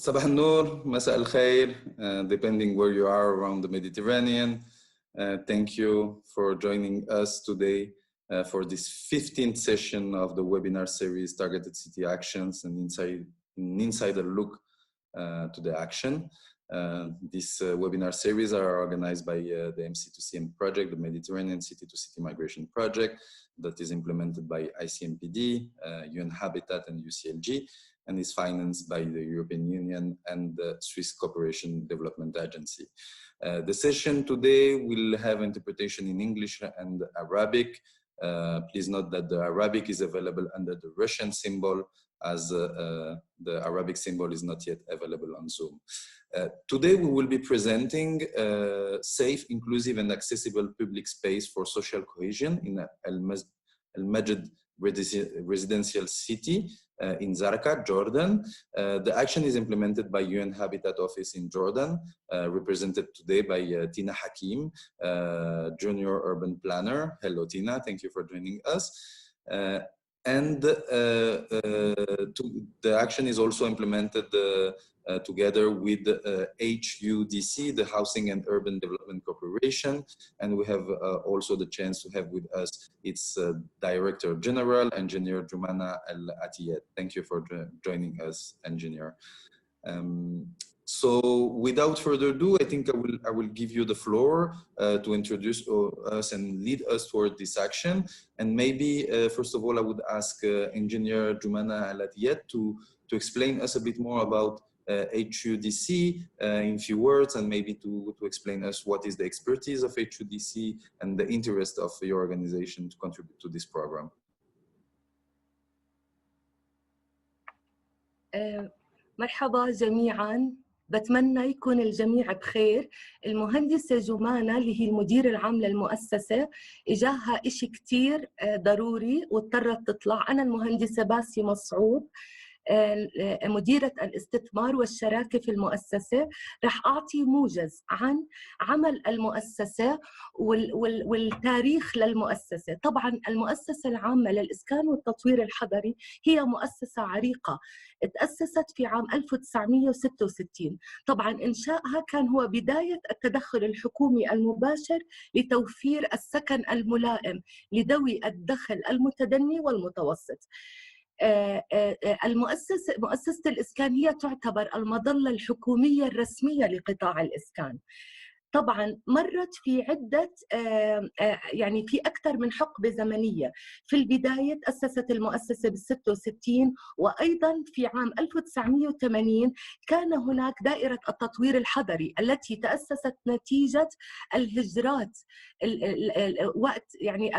صباح النور, مساء الخير, depending where you are around the Mediterranean. Thank you for joining us today for this 15th session of the webinar series Targeted City Actions and Insider Look to the Action. This webinar series are organized by the MC2CM project, the Mediterranean City-to-City Migration Project, that is implemented by ICMPD, UN Habitat and UCLG, and is financed by the European Union and the Swiss Cooperation Development Agency. The session today will have interpretation in English and Arabic. Please note that the Arabic is available under the Russian symbol, as the Arabic symbol is not yet available on Zoom. Today we will be presenting safe, inclusive and accessible public space for social cohesion in Al-Majd residential city in Zarqa, Jordan. The action is implemented by UN Habitat Office in Jordan, represented today by Tina Hakim, Junior Urban Planner. Hello Tina, thank you for joining us. The action is also implemented together with HUDC, the Housing and Urban Development Corporation, and we have also the chance to have with us its Director General, Engineer Jumana Al-Atiyat. Thank you for joining us, Engineer. So without further ado, I think I will give you the floor to introduce us and lead us toward this action. And maybe first of all, I would ask Engineer Jumana Al-Atiyat to explain us a bit more about HUDC in few words, and maybe to explain us what is the expertise of HUDC and the interest of your organization to contribute to this program. مرحبا جميعا. بتمنى يكون الجميع بخير. المهندسة جمانة اللي هي المدير العام للمؤسسة إجاها إشي كتير ضروري واضطرت تطلع. أنا المهندسة باسي مصعوب، مديرة الاستثمار والشراكة في المؤسسة. رح أعطي موجز عن عمل المؤسسة والتاريخ للمؤسسة. طبعاً المؤسسة العامة للإسكان والتطوير الحضري هي مؤسسة عريقة، تأسست في عام 1966. طبعاً إنشائها كان هو بداية التدخل الحكومي المباشر لتوفير السكن الملائم لذوي الدخل المتدني والمتوسط. مؤسسة الإسكان هي تعتبر المظلة الحكومية الرسمية لقطاع الإسكان. طبعاً مرت في عدة يعني في أكثر من حقبة زمنية. في البداية تأسست المؤسسة بال66، وأيضاً في عام 1980 كان هناك دائرة التطوير الحضري التي تأسست نتيجة الهجرات وقت يعني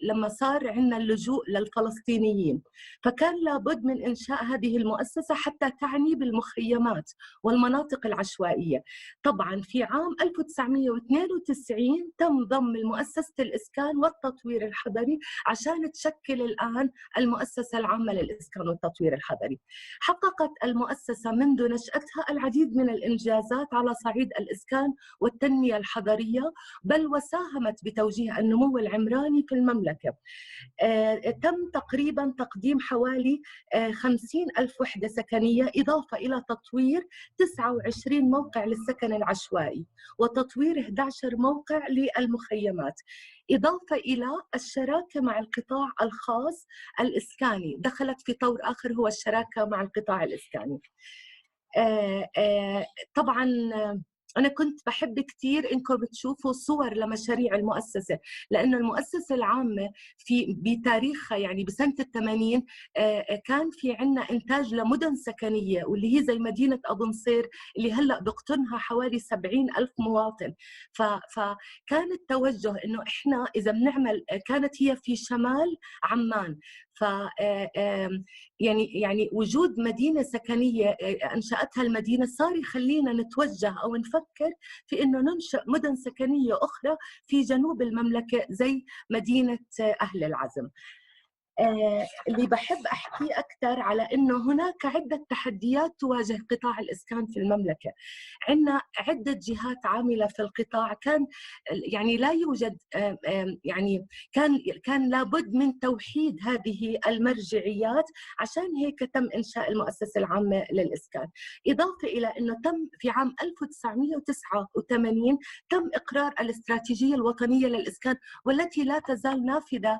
لما صار عندنا اللجوء للفلسطينيين، فكان لابد من إنشاء هذه المؤسسة حتى تعني بالمخيمات والمناطق العشوائية. طبعاً في عام 1992 تم ضم مؤسسة الإسكان والتطوير الحضري عشان تشكل الآن المؤسسة العامة للإسكان والتطوير الحضري. حققت المؤسسة منذ نشأتها العديد من الإنجازات على صعيد الإسكان والتنمية الحضرية، بل وساهمت بتوجيه النمو العمراني في المملكة. تم تقريباً تقديم حوالي 50,000 وحدة سكنية، إضافة إلى تطوير 29 موقع للسكن العشوائي وتطوير 11 موقع للمخيمات، إضافة إلى الشراكة مع القطاع الخاص الإسكاني. دخلت في طور آخر هو الشراكة مع القطاع الإسكاني. طبعاً أنا كنت بحب كتير إنكم تشوفوا صور لمشاريع المؤسسة، لأن المؤسسة العامة بتاريخها يعني بسنة 80 كان في عنا إنتاج لمدن سكنية، واللي هي زي مدينة أبو نصير اللي هلأ بقطنها حوالي 70,000 مواطن. فكان التوجه إنه إحنا إذا بنعمل، كانت هي في شمال عمان، ف يعني وجود مدينة سكنية أنشأتها المدينة صار يخلينا نتوجه أو نفكر في إنه ننشأ مدن سكنية أخرى في جنوب المملكة زي مدينة أهل العزم. اللي بحب أحكي أكثر على أنه هناك عدة تحديات تواجه قطاع الإسكان في المملكة. عندنا عدة جهات عاملة في القطاع، كان يعني لا يوجد يعني كان لابد من توحيد هذه المرجعيات، عشان هيك تم إنشاء المؤسسة العامة للإسكان. إضافة إلى أنه تم في عام 1989 تم إقرار الاستراتيجية الوطنية للإسكان، والتي لا تزال نافذة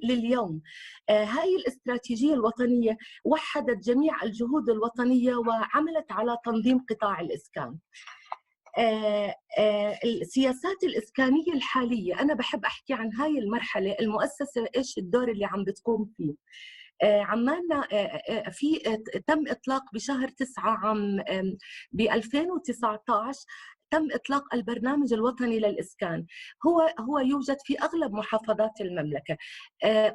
لليوم. هاي الاستراتيجية الوطنية وحدت جميع الجهود الوطنية وعملت على تنظيم قطاع الإسكان. السياسات الإسكانية الحالية، أنا بحب أحكي عن هاي المرحلة، المؤسسة إيش الدور اللي عم بتقوم فيه. عمالنا في تم إطلاق بشهر 9 عام ب 2019 تم إطلاق البرنامج الوطني للإسكان. هو يوجد في أغلب محافظات المملكة،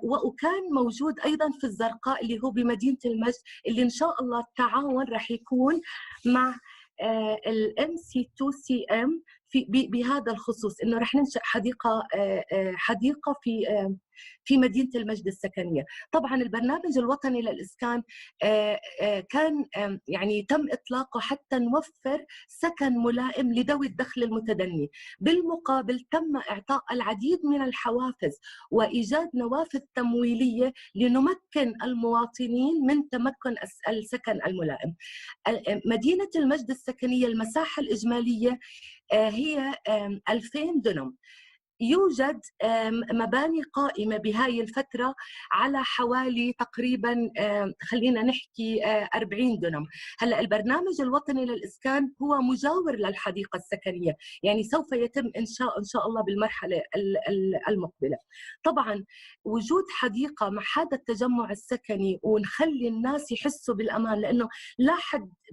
وكان موجود أيضا في الزرقاء اللي هو بمدينة المجد، اللي إن شاء الله التعاون رح يكون مع ال MC2CM بهذا الخصوص، إنه رح ننشأ حديقة في مدينة المجد السكنية. طبعا البرنامج الوطني للإسكان كان يعني تم إطلاقه حتى نوفر سكن ملائم لذوي الدخل المتدني. بالمقابل تم إعطاء العديد من الحوافز وإيجاد نوافذ تمويلية لنمكن المواطنين من تمكن السكن الملائم. مدينة المجد السكنية المساحة الإجمالية هي 2000 دنم. يوجد مباني قائمة بهاي الفترة على حوالي تقريبا خلينا نحكي 40 دنم. هلأ البرنامج الوطني للإسكان هو مجاور للحديقة السكنية، يعني سوف يتم إنشاء إن شاء الله بالمرحلة المقبلة. طبعا وجود حديقة مع هذا التجمع السكني ونخلي الناس يحسوا بالأمان، لأنه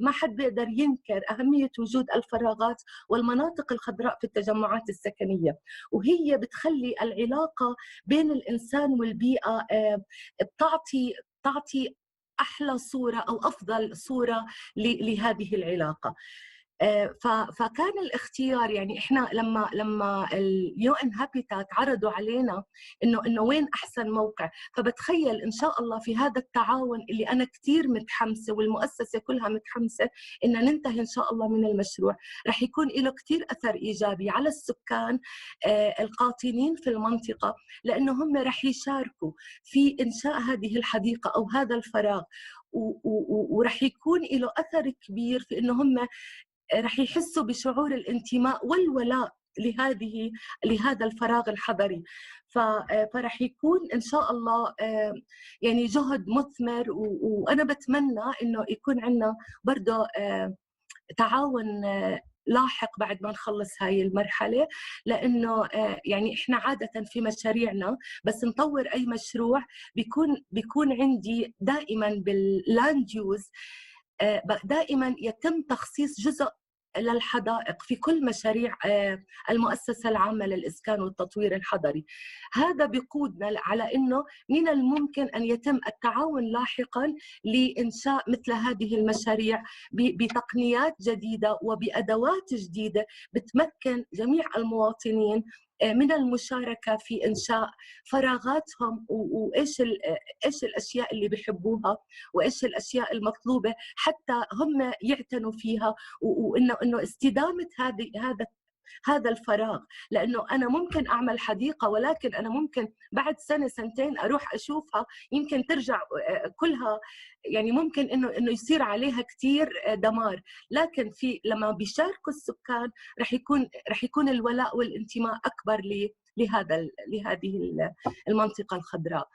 ما حد بيقدر ينكر أهمية وجود الفراغات والمناطق الخضراء في التجمعات السكنية، وهي بتخلي العلاقة بين الإنسان والبيئة بتعطي أحلى صورة أو أفضل صورة لهذه العلاقة. فكان الاختيار، يعني احنا لما اليو ان هابيتات عرضوا علينا انه وين احسن موقع، فبتخيل ان شاء الله في هذا التعاون اللي انا كثير متحمسه والمؤسسه كلها متحمسه ان ننتهي ان شاء الله من المشروع، رح يكون له كثير اثر ايجابي على السكان القاطنين في المنطقه، لانه هم رح يشاركوا في انشاء هذه الحديقه او هذا الفراغ، ورح يكون له اثر كبير في انه هم رح يحسوا بشعور الانتماء والولاء لهذا الفراغ الحضري. فرح يكون إن شاء الله يعني جهد مثمر، وأنا بتمنى إنه يكون عندنا برضه تعاون لاحق بعد ما نخلص هاي المرحلة، لأنه يعني إحنا عادة في مشاريعنا بس نطور أي مشروع بيكون عندي دائما باللاند يوز دائما يتم تخصيص جزء للحدائق في كل مشاريع المؤسسة العامة للإسكان والتطوير الحضري. هذا بيقودنا على أنه من الممكن أن يتم التعاون لاحقا لإنشاء مثل هذه المشاريع بتقنيات جديدة وبأدوات جديدة بتمكن جميع المواطنين من المشاركة في إنشاء فراغاتهم، وإيش الأشياء اللي بيحبوها وإيش الأشياء المطلوبة حتى هم يعتنوا فيها، وإنه استدامة هذا الفراغ. لأنه أنا ممكن أعمل حديقة، ولكن أنا ممكن بعد سنة سنتين أروح أشوفها يمكن ترجع كلها، يعني ممكن إنه يصير عليها كتير دمار. لكن لما بيشاركوا السكان رح يكون الولاء والانتماء أكبر لهذه المنطقة الخضراء.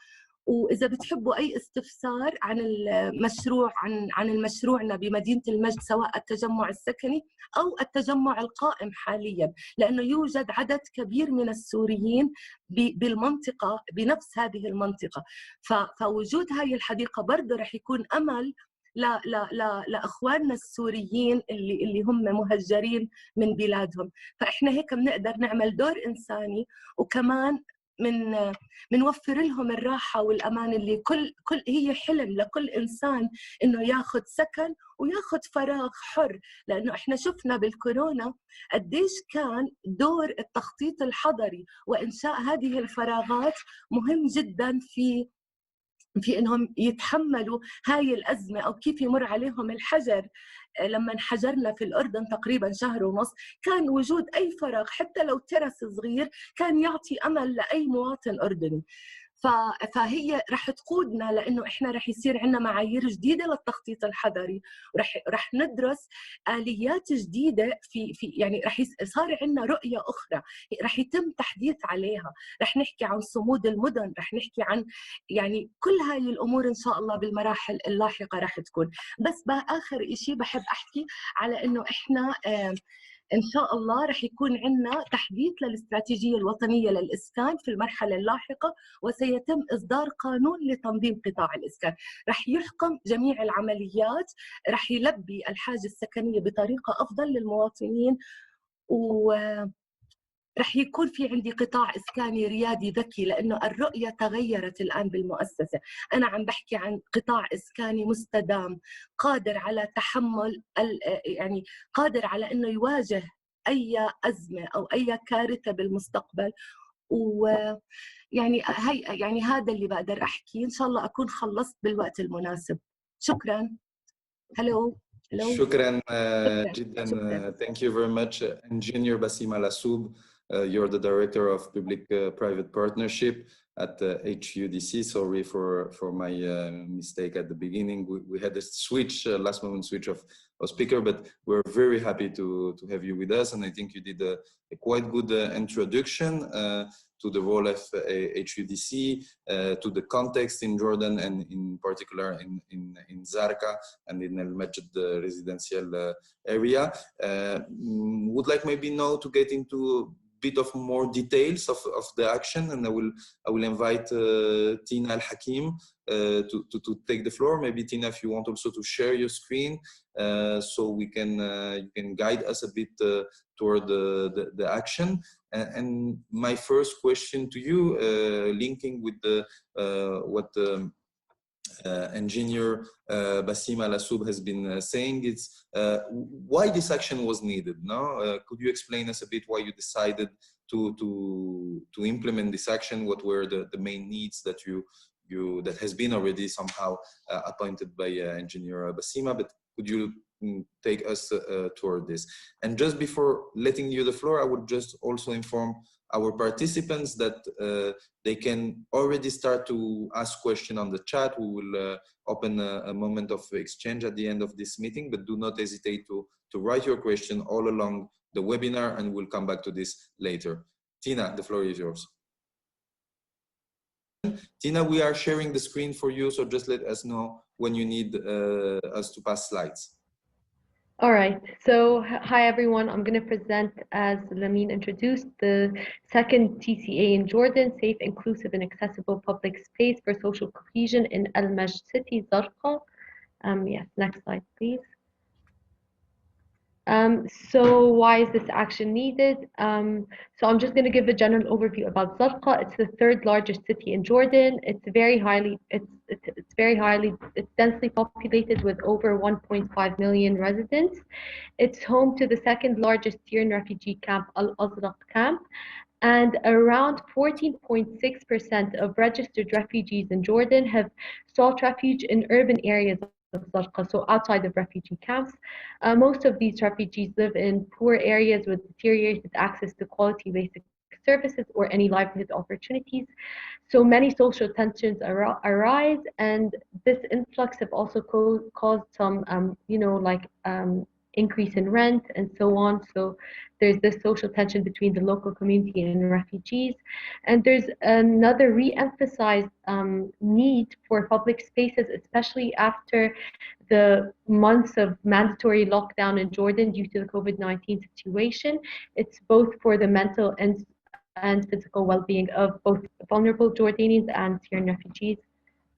وإذا بتحبوا أي استفسار عن المشروع عن المشروعنا بمدينة المجد، سواء التجمع السكني أو التجمع القائم حالياً، لأنه يوجد عدد كبير من السوريين بالمنطقة بنفس هذه المنطقة، فوجود هذه الحديقة برضه رح يكون أمل لأخواننا السوريين اللي هم مهجرين من بلادهم. فإحنا هيك بنقدر نعمل دور إنساني، وكمان منوفر لهم الراحة والأمان اللي هي حلم لكل إنسان إنه ياخذ سكن وياخذ فراغ حر. لأنه إحنا شفنا بالكورونا قديش كان دور التخطيط الحضري وإنشاء هذه الفراغات مهم جدا في في انهم يتحملوا هاي الازمه او كيف يمر عليهم الحجر. لما انحجرنا في الاردن تقريبا شهر ونص، كان وجود اي فراغ حتى لو ترس صغير كان يعطي امل لاي مواطن اردني. فهي رح تقودنا لانه احنا رح يصير عندنا معايير جديده للتخطيط الحضري، ورح ندرس اليات جديده في يعني صار عندنا رؤيه اخرى رح يتم تحديث عليها. رح نحكي عن صمود المدن، رح نحكي عن يعني كل هاي الامور ان شاء الله بالمراحل اللاحقه رح تكون. بس باخر شيء بحب احكي على انه احنا إن شاء الله رح يكون عندنا تحديث للاستراتيجية الوطنية للإسكان في المرحلة اللاحقة، وسيتم إصدار قانون لتنظيم قطاع الإسكان رح يحكم جميع العمليات، رح يلبي الحاجة السكنية بطريقة أفضل للمواطنين، رح يكون في عندي قطاع إسكاني ريادي ذكي، لأنه الرؤية تغيرت الآن بالمؤسسة. أنا عم بحكي عن قطاع إسكاني مستدام قادر على تحمل يعني قادر على أنه يواجه أي أزمة أو أي كارثة بالمستقبل. ويعني يعني هذا اللي بقدر أحكي، إن شاء الله أكون خلصت بالوقت المناسب. شكراً. هلو. شكرا جدا. Thank you very much, Engineer Basima Lassoub. You're the Director of Public-Private Partnership at HUDC. Sorry for my mistake at the beginning. We had a switch, last moment switch of speaker, but we're very happy to have you with us. And I think you did a quite good introduction to the role of HUDC, to the context in Jordan, and in particular in Zarqa and in Al Majd residential area. Would like maybe now to get into bit of more details of the action, and I will invite Tina Al Hakim to take the floor. Maybe Tina, if you want also to share your screen, so we can you can guide us a bit toward the action. And my first question to you, linking with what Engineer Basima Lassoub has been saying, it's why this action was needed. No, could you explain us a bit why you decided to implement this action? What were the main needs that that has been already somehow appointed by Engineer Basima? But could you take us toward this? And just before letting you the floor, I would just also inform our participants that they can already start to ask questions on the chat. We will open a moment of exchange at the end of this meeting, but do not hesitate to write your question all along the webinar, and we'll come back to this later. Tina, the floor is yours. Tina, we are sharing the screen for you, so just let us know when you need us to pass slides. All right, so hi everyone. I'm going to present, as Lamine introduced, the second TCA in Jordan, Safe, Inclusive and Accessible Public Space for Social Cohesion in Al Majd City, Zarqa. Yes, next slide, please. So why is this action needed? So I'm just going to give a general overview about Zarqa. It's the third largest city in Jordan. It's densely populated with over 1.5 million residents. It's home to the second largest Syrian refugee camp, Al Azraq camp, and around 14.6% of registered refugees in Jordan have sought refuge in urban areas of Zarqa, so outside of refugee camps. Most of these refugees live in poor areas with deteriorated access to quality basic services or any livelihood opportunities. So many social tensions arise, and this influx have also caused some, increase in rent and so on. So there's this social tension between the local community and refugees. And there's another re-emphasized need for public spaces, especially after the months of mandatory lockdown in Jordan due to the COVID-19 situation. It's both for the mental and physical well-being of both vulnerable Jordanians and Syrian refugees.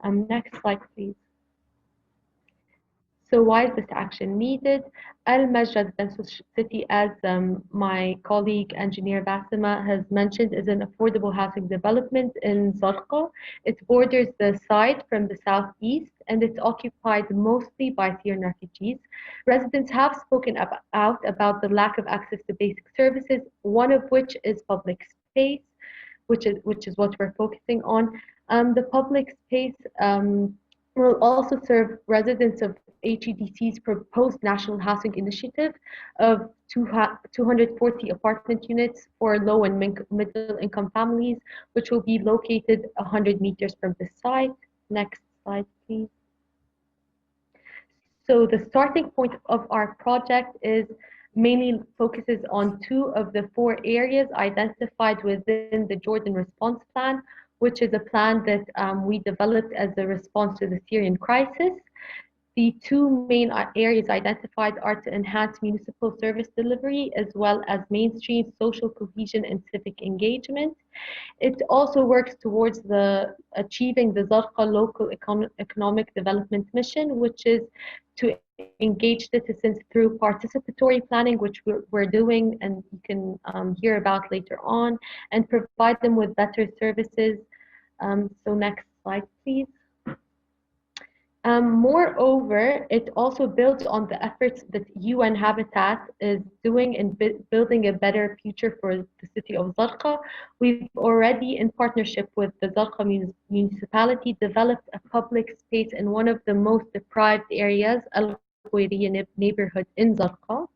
Next slide, please. So why is this action needed? Al Majd Residential City, as my colleague Engineer Basima has mentioned, is an affordable housing development in Zarqa. It borders the site from the southeast, and it's occupied mostly by Syrian refugees. Residents have spoken out about the lack of access to basic services, one of which is public space, which is what we're focusing on. The public space will also serve residents of HEDC's proposed national housing initiative of 240 apartment units for low and middle income families, which will be located 100 meters from the site. Next slide, please. So the starting point of our project is mainly focuses on 2 of the 4 areas identified within the Jordan Response Plan, which is a plan that we developed as a response to the Syrian crisis. The 2 main areas identified are to enhance municipal service delivery as well as mainstream social cohesion and civic engagement. It also works towards achieving the Zarqa local economic development mission, which is to engage citizens through participatory planning, which we're doing and you can hear about later on, and provide them with better services. So next slide, please. Moreover, it also builds on the efforts that UN Habitat is doing in building a better future for the city of Zarqa. We've already, in partnership with the Zarqa municipality, developed a public space in one of the most deprived areas, Al Khuwairiyya neighborhood in Zarqa.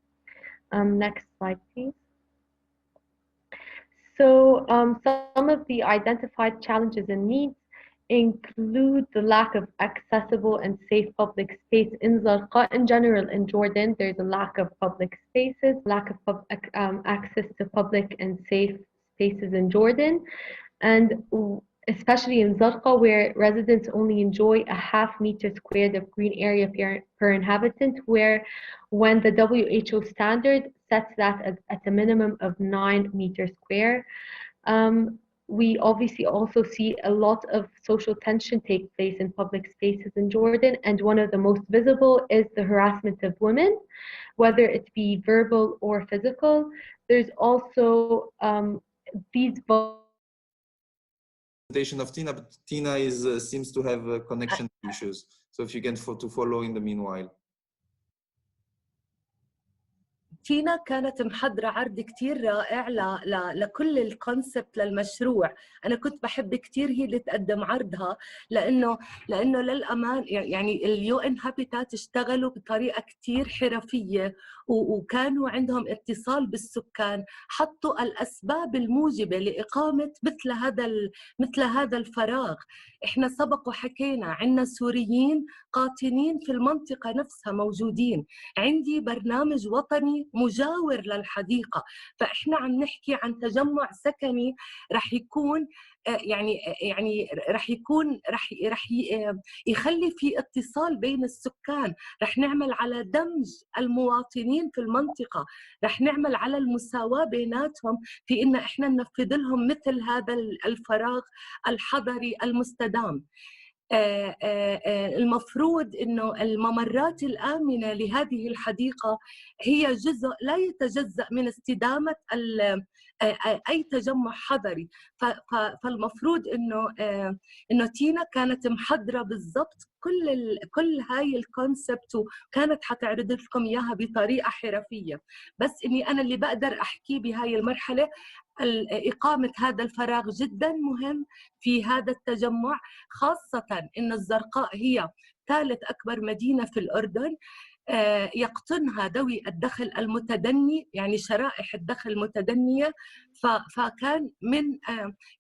Next slide, please. So some of the identified challenges and needs include the lack of accessible and safe public space in Zarqa. In general, in Jordan, there's a lack of public spaces, lack of access to public and safe spaces in Jordan. And especially in Zarqa, where residents only enjoy a ½ meter squared of green area per inhabitant, where when the WHO standard sets that at a minimum of 9 meters square. We obviously also see a lot of social tension take place in public spaces in Jordan, and one of the most visible is the harassment of women, whether it be verbal or physical. There's also these presentation of Tina, but Tina seems to have connection issues. So if you can follow in the meanwhile. تينا كانت محضرة عرض كتير رائع لكل الكونسبت للمشروع. أنا كنت بحب كتير هي اللي تقدم عرضها لأنه للأمان يعني اليو إن هابيتات اشتغلوا بطريقة كتير حرفية وكانوا عندهم اتصال بالسكان، حطوا الأسباب الموجبة لإقامة مثل هذا الفراغ. إحنا سبق وحكينا عندنا سوريين قاطنين في المنطقة نفسها موجودين، عندي برنامج وطني مجاور للحديقة، فإحنا عم نحكي عن تجمع سكني رح يكون رح يخلي في اتصال بين السكان، رح نعمل على دمج المواطنين في المنطقة، رح نعمل على المساواة بيناتهم في إن إحنا ننفذ لهم مثل هذا الفراغ الحضري المستدام. المفروض إنه الممرات الآمنة لهذه الحديقة هي جزء لا يتجزأ من استدامة أي تجمع حضري. فالمفروض إنه تينا كانت محضرة بالضبط كل هاي الكونسبت وكانت حتعرض لكم إياها بطريقة حرفية. بس إني أنا اللي بقدر أحكي بهاي المرحلة إقامة هذا الفراغ جدا مهم في هذا التجمع، خاصة إن الزرقاء هي ثالث أكبر مدينة في الأردن، يقطنها ذوي الدخل المتدني، يعني شرائح الدخل المتدنية. فكان من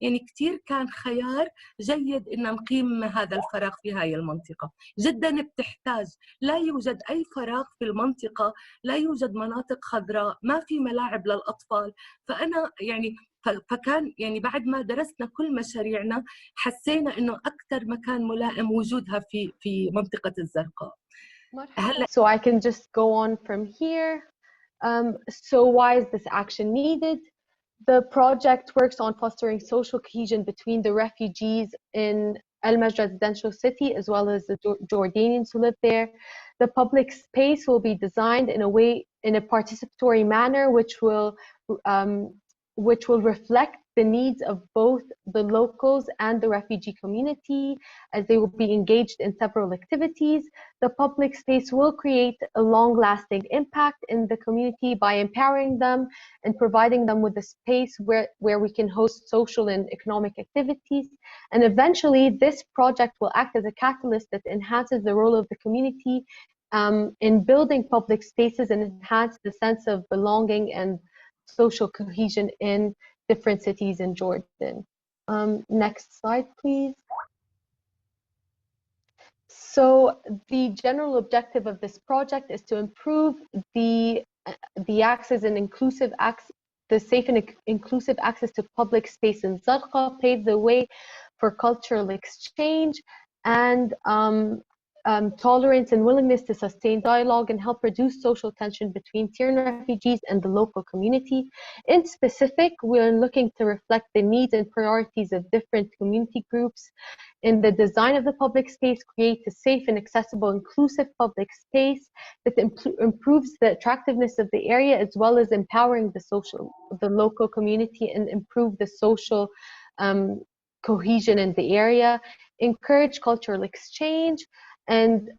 يعني كتير كان خيار جيد إن نقيم هذا الفراغ في هاي المنطقة. جدا بتحتاج، لا يوجد أي فراغ في المنطقة، لا يوجد مناطق خضراء، ما في ملاعب للأطفال. فأنا يعني فكان يعني بعد ما درسنا كل مشاريعنا حسينا إنه أكثر مكان ملائم وجودها في منطقة الزرقاء. So I can just go on from here. So why is this action needed? The project works on fostering social cohesion between the refugees in Al-Majd residential city as well as the Jordanians who live there. The public space will be designed in a participatory manner which will reflect the needs of both the locals and the refugee community, as they will be engaged in several activities. The public space will create a long-lasting impact in the community by empowering them and providing them with a space where we can host social and economic activities. And eventually, this project will act as a catalyst that enhances the role of the community in building public spaces and enhance the sense of belonging and social cohesion in different cities in Jordan. Next slide, please. So the general objective of this project is to improve the access and inclusive access, the safe and inclusive access to public space in Zarqa, pave the way for cultural exchange and tolerance and willingness to sustain dialogue and help reduce social tension between Syrian refugees and the local community. In specific, we're looking to reflect the needs and priorities of different community groups in the design of the public space, create a safe and accessible, inclusive public space that improves the attractiveness of the area, as well as empowering the local community and improve the social cohesion in the area, encourage cultural exchange, and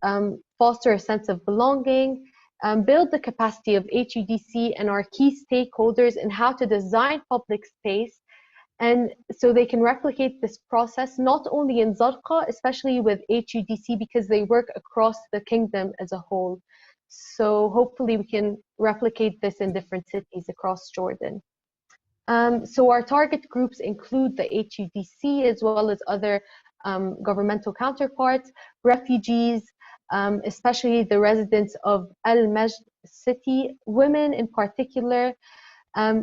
foster a sense of belonging, build the capacity of HUDC and our key stakeholders in how to design public space, and so they can replicate this process not only in Zarqa, especially with HUDC, because they work across the kingdom as a whole. So hopefully we can replicate this in different cities across Jordan. So our target groups include the HUDC as well as other governmental counterparts, refugees, especially the residents of Al-Majd city, women in particular,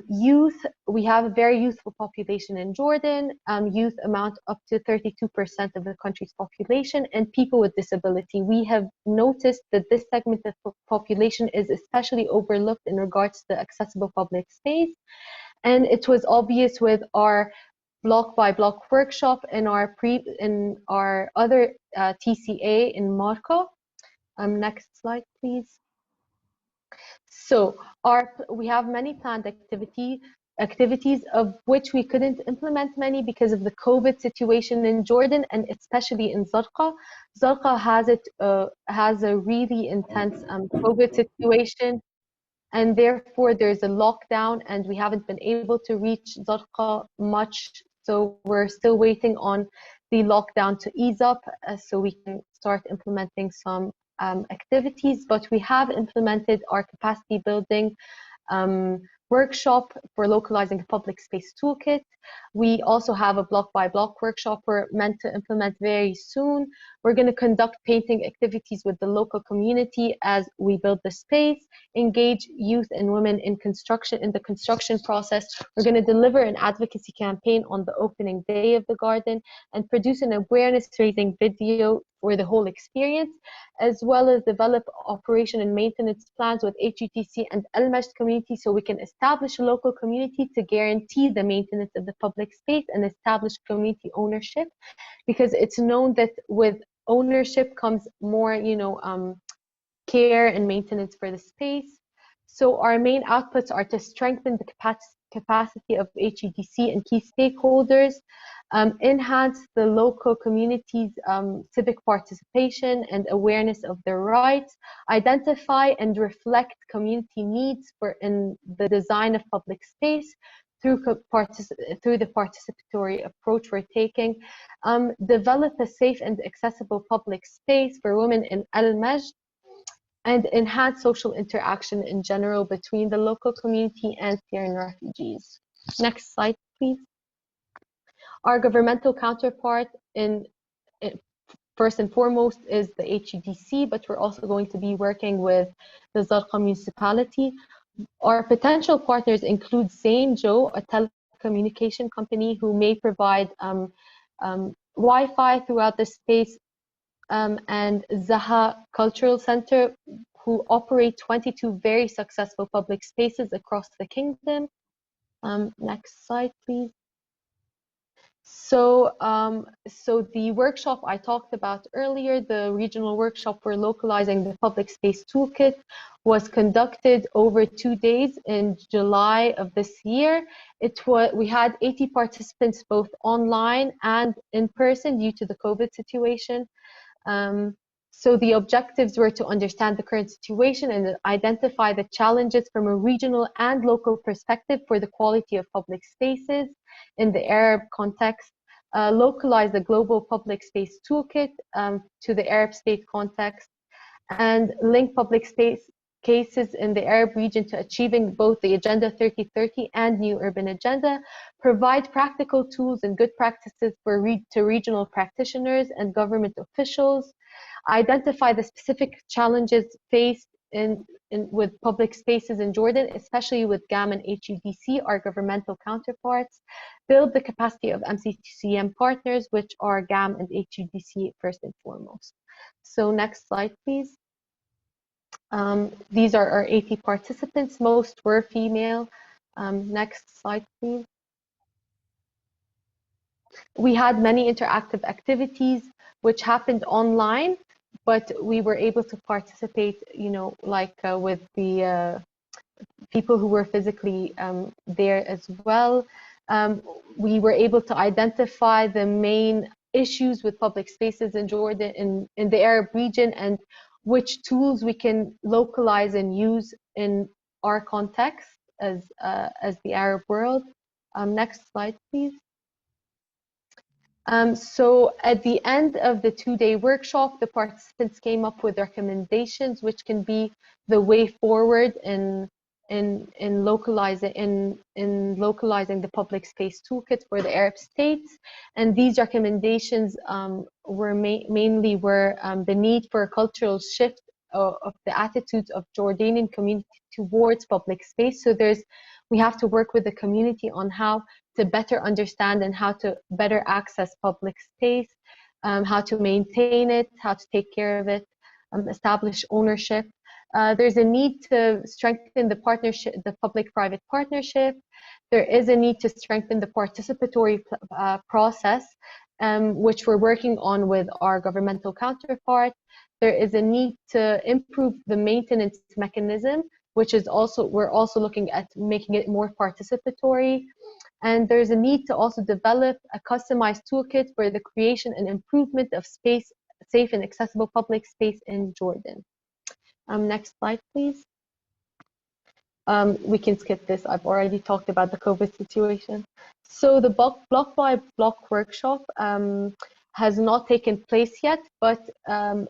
youth. We have a very youthful population in Jordan. Youth amount up to 32% of the country's population, and people with disability. We have noticed that this segment of the population is especially overlooked in regards to accessible public space. And it was obvious with our block by block workshop in our other TCA in Marca. Next slide, please. So we have many planned activities of which we couldn't implement many because of the COVID situation in Jordan and especially in Zarqa. Zarqa has a really intense COVID situation, and therefore there's a lockdown and we haven't been able to reach Zarqa much. So we're still waiting on the lockdown to ease up so we can start implementing some activities, but we have implemented our capacity building workshop for localizing a public space toolkit. We also have a block by block workshop we're meant to implement very soon. We're going to conduct painting activities with the local community as we build the space, engage youth and women in the construction process. We're going to deliver an advocacy campaign on the opening day of the garden and produce an awareness raising video for the whole experience, as well as develop operation and maintenance plans with HUTC and Al-Majd community so we can establish a local community to guarantee the maintenance of the public space and establish community ownership, because it's known that with ownership comes more, care and maintenance for the space. So our main outputs are to strengthen the capacity of HUDC and key stakeholders, enhance the local community's civic participation and awareness of their rights, identify and reflect community needs in the design of public space through the participatory approach we're taking, develop a safe and accessible public space for women in Al-Majd, and enhance social interaction in general between the local community and Syrian refugees. Next slide, please. Our governmental counterpart first and foremost is the HUDC, but we're also going to be working with the Zarqa municipality. Our potential partners include St. Joe, a telecommunication company who may provide Wi-Fi throughout the space, and Zaha Cultural Center, who operate 22 very successful public spaces across the kingdom. Next slide, please. So the workshop I talked about earlier, the regional workshop for localizing the public space toolkit, was conducted over 2 days in July of this year. We had 80 participants both online and in person due to the COVID situation. So the objectives were to understand the current situation and identify the challenges from a regional and local perspective for the quality of public spaces in the Arab context, localize the global public space toolkit to the Arab state context, and link public space cases in the Arab region to achieving both the Agenda 3030 and New Urban Agenda, provide practical tools and good practices to regional practitioners and government officials, identify the specific challenges faced with public spaces in Jordan, especially with GAM and HUDC, our governmental counterparts, build the capacity of MC2CM partners, which are GAM and HUDC first and foremost. So next slide, please. These are our 80 participants, most were female. Next slide, please. We had many interactive activities which happened online, but we were able to participate, you know, like with the people who were physically there as well. We were able to identify the main issues with public spaces in Jordan, in the Arab region, and which tools we can localize and use in our context as the Arab world. Next slide, please. So at the end of the 2-day workshop, the participants came up with recommendations which can be the way forward in localizing the public space toolkit for the Arab states. And these recommendations were mainly the need for a cultural shift of the attitudes of Jordanian community towards public space. So we have to work with the community on how to better understand and how to better access public space, how to maintain it, how to take care of it, establish ownership. There's a need to strengthen the partnership, the public-private partnership. There is a need to strengthen the participatory process, which we're working on with our governmental counterpart. There is a need to improve the maintenance mechanism, which is we're also looking at making it more participatory. And there's a need to also develop a customized toolkit for the creation and improvement of safe and accessible public space in Jordan. Next slide, please. We can skip this. I've already talked about the COVID situation. So the block by block workshop has not taken place yet, but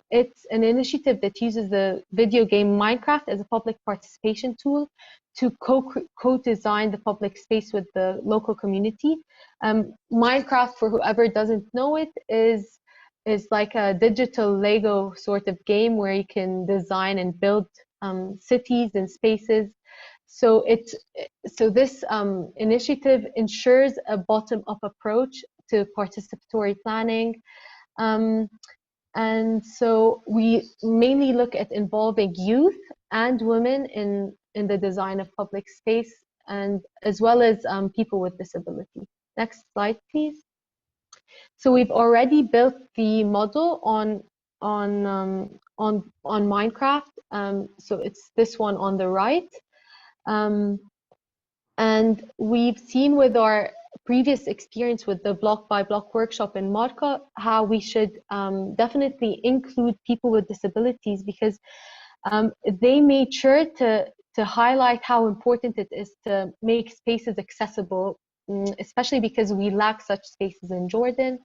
it's an initiative that uses the video game Minecraft as a public participation tool to co-design the public space with the local community. Minecraft, for whoever doesn't know it, is like a digital Lego sort of game where you can design and build cities and spaces. So this initiative ensures a bottom-up approach to participatory planning. And so we mainly look at involving youth and women in the design of public space, and as well as people with disability. Next slide, please. So we've already built the model on Minecraft. So it's this one on the right. And we've seen with our previous experience with the block by block workshop in Marca how we should definitely include people with disabilities, because they made sure to highlight how important it is to make spaces accessible, especially because we lack such spaces in Jordan.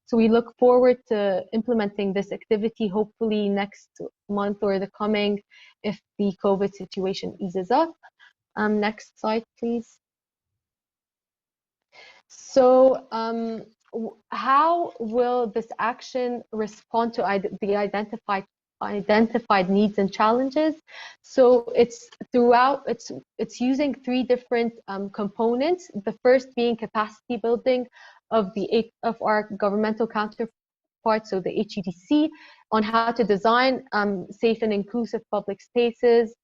So we look forward to implementing this activity hopefully next month or the coming, if the COVID situation eases up. Next slide, please. So how will this action respond to the identified needs and challenges? So it's using 3 different components. The first being capacity building of our governmental counterparts, so the HUDC, on how to design safe and inclusive public spaces.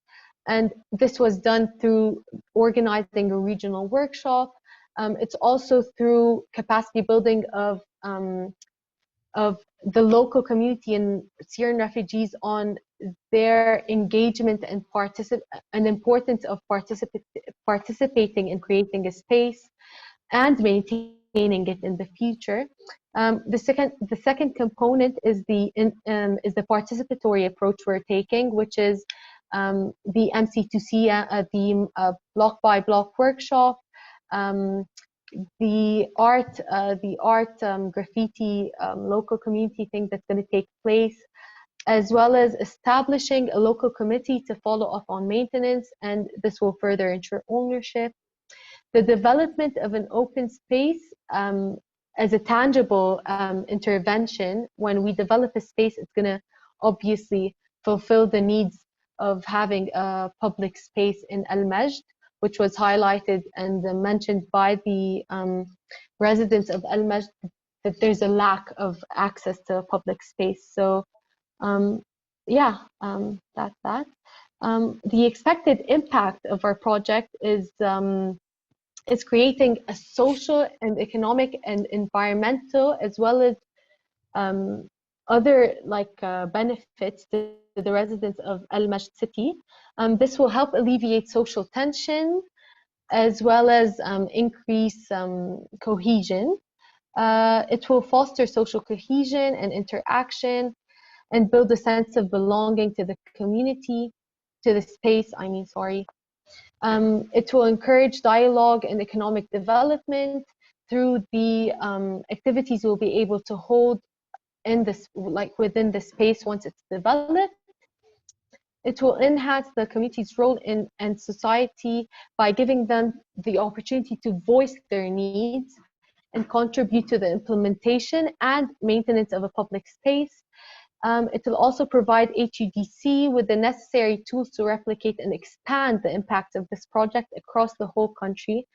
And this was done through organizing a regional workshop, It's also through capacity building of the local community and Syrian refugees on their engagement and importance of participating in creating a space and maintaining it in the future. The second component is the participatory approach we're taking, which is the MC2CM, the block by block workshop, the art graffiti local community thing that's going to take place, as well as establishing a local committee to follow up on maintenance, and this will further ensure ownership. The development of an open space as a tangible intervention. When we develop a space, it's going to obviously fulfill the needs of having a public space in Al-Majd, which was highlighted and mentioned by the residents of Al-Majd, that there's a lack of access to public space. So yeah, that's that. The expected impact of our project is creating a social and economic and environmental, as well as other benefits to the residents of Al-Majd city. This will help alleviate social tension, as well as increase cohesion. It will foster social cohesion and interaction, and build a sense of belonging to the community, to the space, sorry. It will encourage dialogue and economic development through the activities we'll be able to hold in this, within the space once it's developed. It will enhance the community's role in society by giving them the opportunity to voice their needs and contribute to the implementation and maintenance of a public space. It will also provide HUDC with the necessary tools to replicate and expand the impact of this project across the whole country.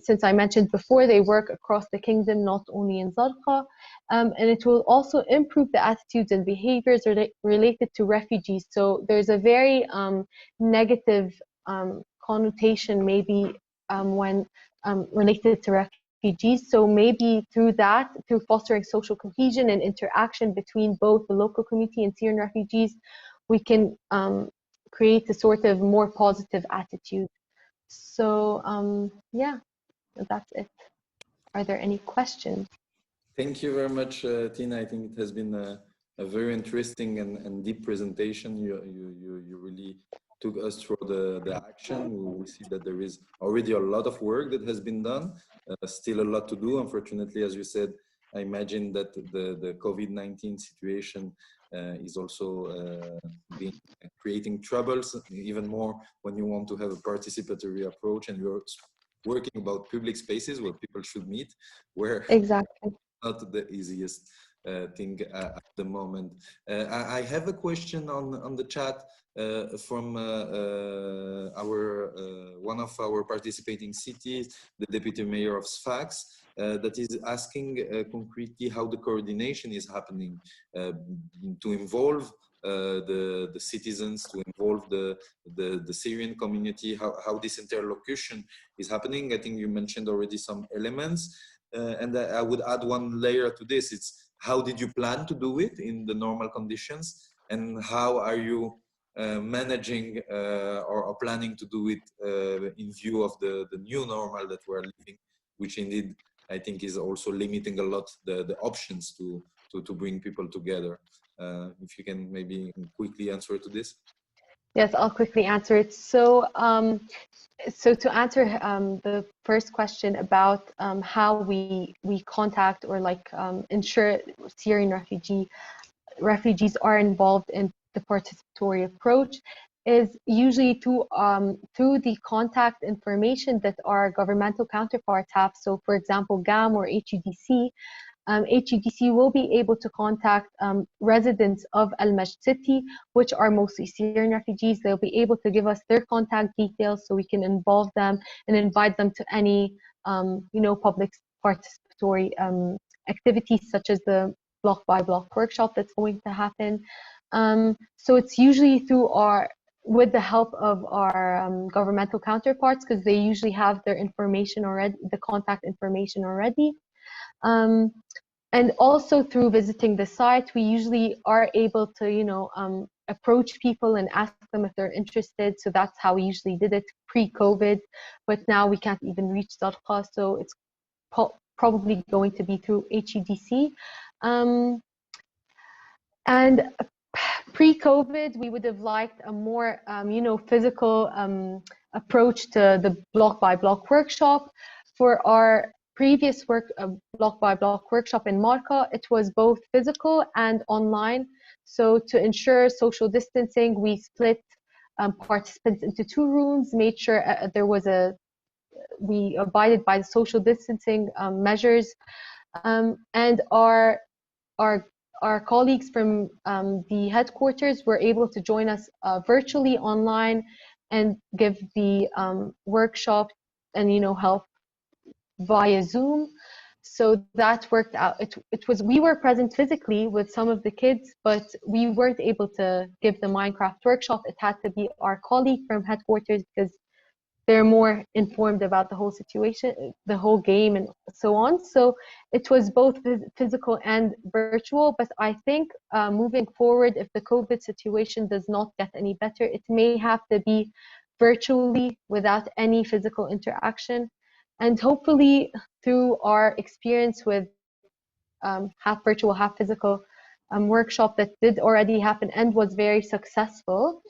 Since I mentioned before, they work across the kingdom, not only in Zarqa. And it will also improve the attitudes and behaviors related to refugees. So there's a very negative connotation maybe when related to refugees. So maybe through that, through fostering social cohesion and interaction between both the local community and Syrian refugees, we can create a sort of more positive attitude. So yeah, that's it. Are there any questions? Thank you very much, Tina. I think it has been a very interesting and deep presentation. You really took us through the action. We see that there is already a lot of work that has been done, still a lot to do. Unfortunately, as you said, I imagine that the COVID-19 situation is also creating troubles, even more when you want to have a participatory approach and you're working about public spaces where people should meet, where exactly not the easiest thing at the moment. I have a question on the chat from one of our participating cities, the Deputy Mayor of Sfax, that is asking concretely how the coordination is happening to involve the citizens, to involve the Syrian community, how this interlocution is happening. I think you mentioned already some elements. And I would add one layer to this. It's how did you plan to do it in the normal conditions, and how are you managing or planning to do it in view of the new normal that we're living, which indeed I think is also limiting a lot the options to bring people together. If you can maybe quickly answer to this. Yes, I'll quickly answer it. So to answer the first question about how we contact or ensure Syrian refugees are involved in the participatory approach, is usually through the contact information that our governmental counterparts have. So for example, GAM or HUDC. HUDC will be able to contact residents of Al-Majd city, which are mostly Syrian refugees. They'll be able to give us their contact details so we can involve them and invite them to any public participatory activities, such as the block by block workshop that's going to happen. So it's usually through our with the help of our governmental counterparts, because they usually have their information already, the contact information already. And also through visiting the site, we usually are able to, you know, approach people and ask them if they're interested. So that's how we usually did it pre-COVID, but now we can't even reach Zarqa, so it's probably going to be through HEDC. And pre-COVID, we would have liked a more, you know, physical approach to the block-by-block workshop. For our previous block-by-block workshop in Marqa, it was both physical and online. So to ensure social distancing, we split participants into 2 rooms, made sure we abided by the social distancing measures, and our colleagues from the headquarters were able to join us virtually online and give the workshop and, you know, help via Zoom. So that worked out. We were present physically with some of the kids, but we weren't able to give the Minecraft workshop. It had to be our colleague from headquarters because they're more informed about the whole situation, the whole game, and so on. So it was both physical and virtual. But I think moving forward, if the COVID situation does not get any better, it may have to be virtually without any physical interaction. And hopefully through our experience with half virtual, half physical workshop that did already happen and was very successful,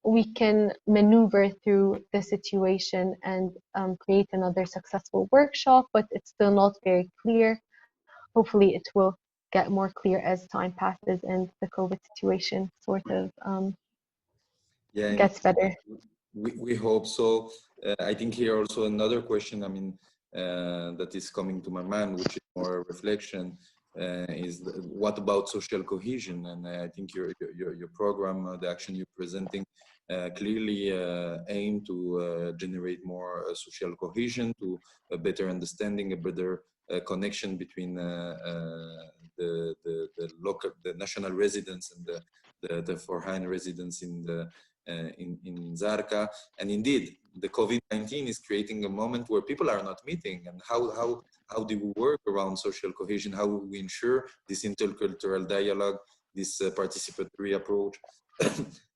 we can maneuver through the situation and create another successful workshop, but it's still not very clear. Hopefully it will get more clear as time passes and the COVID situation sort of gets better. We hope so. I think here also another question, I mean, that is coming to my mind, which is more a reflection, is what about social cohesion? And I think your program, the action you're presenting, clearly aim to generate more social cohesion, to a better understanding, a better connection between the national residents and the foreign residents in Zarqa. And indeed, the COVID-19 is creating a moment where people are not meeting. And how do we work around social cohesion? How do we ensure this intercultural dialogue, this participatory approach?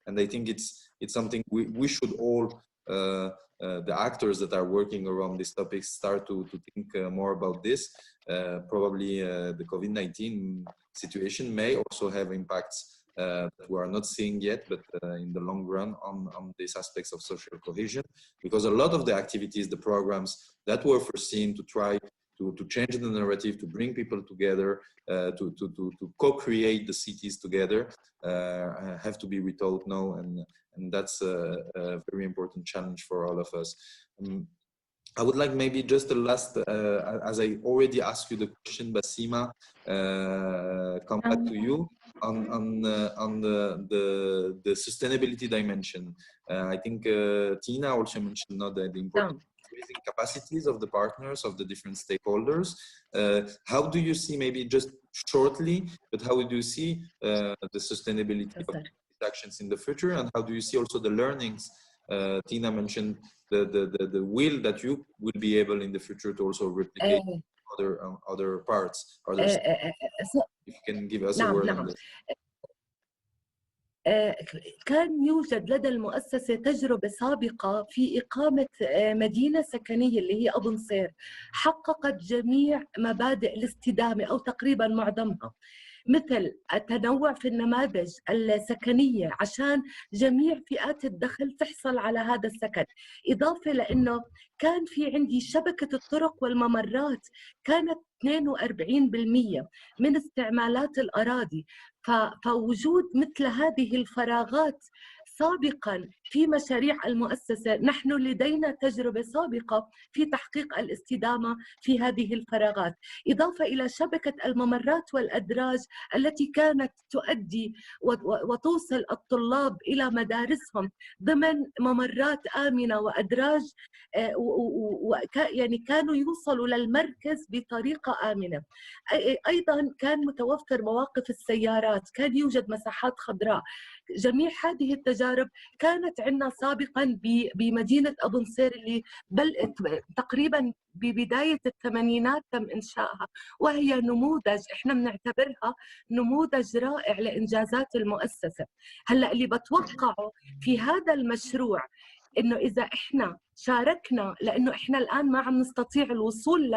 And I think it's something we should all, the actors that are working around these topics, start to think more about this. Probably the COVID-19 situation may also have impacts that we are not seeing yet, but in the long run on these aspects of social cohesion, because a lot of the activities, the programs that were foreseen to try to change the narrative, to bring people together, to co-create the cities together, have to be rethought now, and that's a very important challenge for all of us. I would like maybe just the last, as I already asked you the question, Basima, come back to you on the sustainability dimension. I think Tina also mentioned now the importance of raising capacities of the partners, of the different stakeholders. How do you see, maybe just shortly, but how do you see the sustainability of these actions in the future, and how do you see also the learnings? Tina mentioned the will that you will be able in the future to also replicate other parts. If you can give us a word on this. كان يوجد لدى المؤسسة تجربة سابقة في إقامة مدينة سكنية اللي هي أبو نصير، حققت جميع مبادئ الاستدامة أو تقريبا معظمها، مثل التنوع في النماذج السكنية عشان جميع فئات الدخل تحصل على هذا السكن، إضافة لأنه كان في عندي شبكة الطرق والممرات كانت 42% من استعمالات الأراضي، فوجود مثل هذه الفراغات سابقا في مشاريع المؤسسة نحن لدينا تجربة سابقة في تحقيق الاستدامة في هذه الفراغات، إضافة إلى شبكة الممرات والأدراج التي كانت تؤدي وتوصل الطلاب إلى مدارسهم ضمن ممرات آمنة وأدراج، يعني كانوا يوصلوا للمركز بطريقة آمنة. أيضا كان متوفر مواقف السيارات، كان يوجد مساحات خضراء. جميع هذه التجارب كانت عندنا سابقا بمدينة أبو نصير اللي تقريبا ببداية الثمانينات تم إنشائها، وهي نموذج إحنا بنعتبرها نموذج رائع لإنجازات المؤسسة. هلأ اللي بتوقعه في هذا المشروع إنه إذا إحنا شاركنا، لأنه إحنا الآن ما عم نستطيع الوصول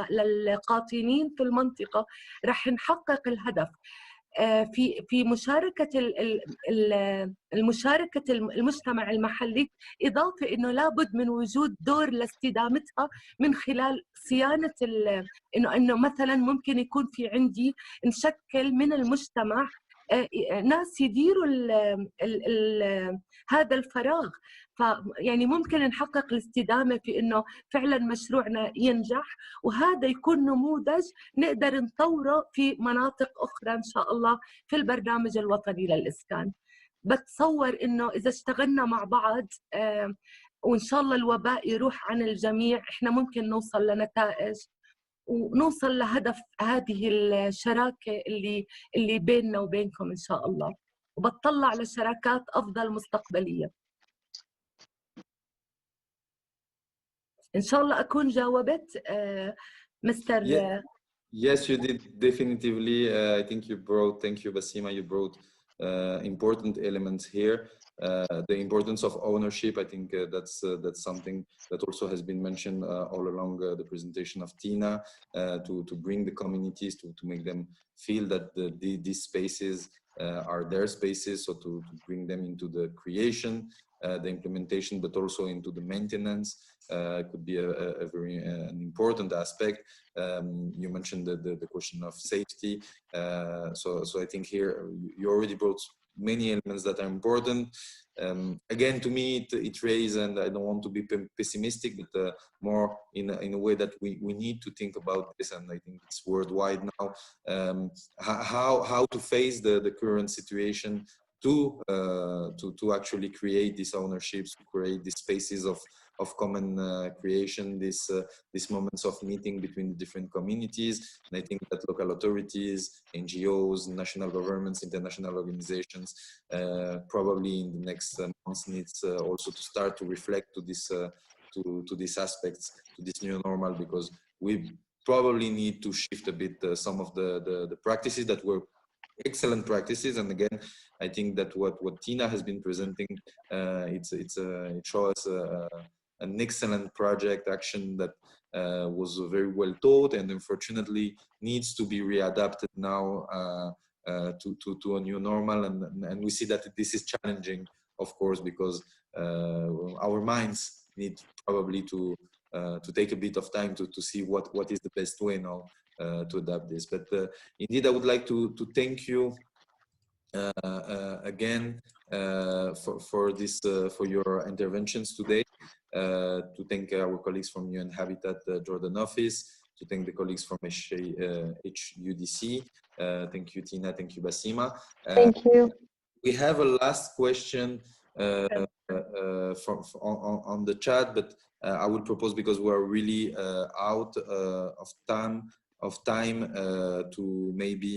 للقاطنين في المنطقة، رح نحقق الهدف في مشاركة المجتمع المحلي، إضافة إنه لابد من وجود دور لاستدامتها من خلال صيانة إنه مثلا ممكن يكون في عندي نشكل من المجتمع ناس يديروا هذا الفراغ، فيعني ممكن نحقق الاستدامة في إنه فعلا مشروعنا ينجح، وهذا يكون نموذج نقدر نطوره في مناطق أخرى إن شاء الله في البرنامج الوطني للإسكان. بتصور إنه إذا اشتغلنا مع بعض وإن شاء الله الوباء يروح عن الجميع، إحنا ممكن نوصل لنتائج ونوصل لهدف هذه الشراكة اللي بيننا وبينكم إن شاء الله، وبتطلع لشراكات أفضل مستقبلية. إن شاء الله أكون جاوبت مستر. Yes, you did definitively. I think you brought, thank you, Basima, you brought important elements here. The importance of ownership, I think that's something that also has been mentioned all along the presentation of Tina, to bring the communities, to make them feel that these spaces are their spaces, so to bring them into the creation, the implementation, but also into the maintenance. Could be a very an important aspect. You mentioned the question of safety. So I think here you already brought many elements that are important. Again, to me, it raises, and I don't want to be pessimistic, but more in a way that we need to think about this, and I think it's worldwide now, how to face the current situation, to actually create these ownerships, to create these spaces of common creation, these moments of meeting between different communities. And I think that local authorities, NGOs, national governments, international organizations, probably in the next months needs also to start to reflect to this to these aspects, to this new normal, because we probably need to shift a bit some of the practices that were excellent practices. And again, I think that what Tina has been presenting, it shows an excellent project action that was very well taught, and unfortunately needs to be readapted now to a new normal. And we see that this is challenging, of course, because our minds need probably to take a bit of time to see what is the best way now to adapt this. But indeed, I would like to thank you again for this for your interventions today. To thank our colleagues from UN Habitat Jordan office, to thank the colleagues from HUDC. Thank you, Tina. Thank you, Basima. Thank you. We have a last question on the chat, but I would propose, because we are really out of time, to maybe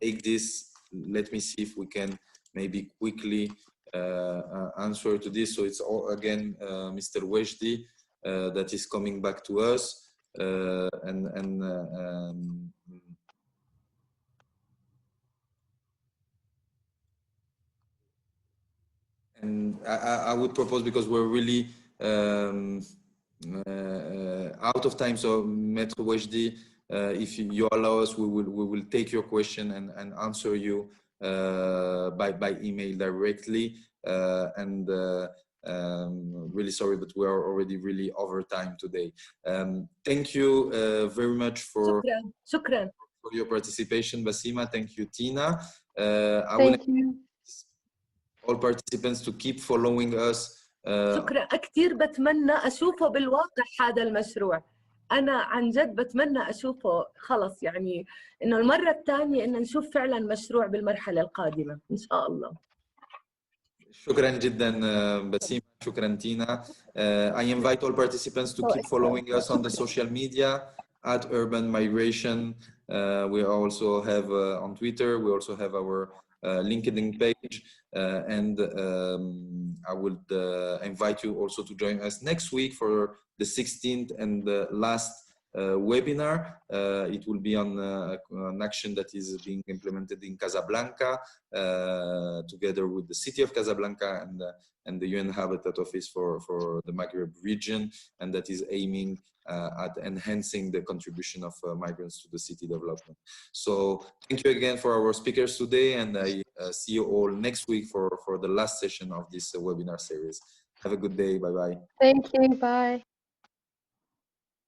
take this. Let me see if we can maybe quickly answer to this. So it's all again Mr. Weshdi that is coming back to us, and I would propose, because we're really out of time, so Mr. Weshdi, if you allow us, we will take your question and answer you by email directly. Really sorry, but we are already really over time today. Thank you very much for your participation, Basima. Thank you, Tina. Thank you. all participants to keep following us. شكرا كثير، بتمنى أشوفه بالواقع هذا المشروع. أنا عن جد بتمنى أشوفه خلص، يعني إنه المرة الثانية إن نشوف فعلا مشروع بالمرحلة القادمة إن شاء الله. شكرا جدا بسيمة، شكرا تينا. I invite all participants to keep following us on the social media at Urban Migration. We also have on Twitter, we also have our LinkedIn page, and I would invite you also to join us next week for the 16th and the last webinar. It will be on an action that is being implemented in Casablanca, together with the city of Casablanca and the UN Habitat Office for the Maghreb region, and that is aiming at enhancing the contribution of migrants to the city development. So thank you again for our speakers today, and I see you all next week for the last session of this webinar series. Have a good day. Bye-bye. Thank you. Bye.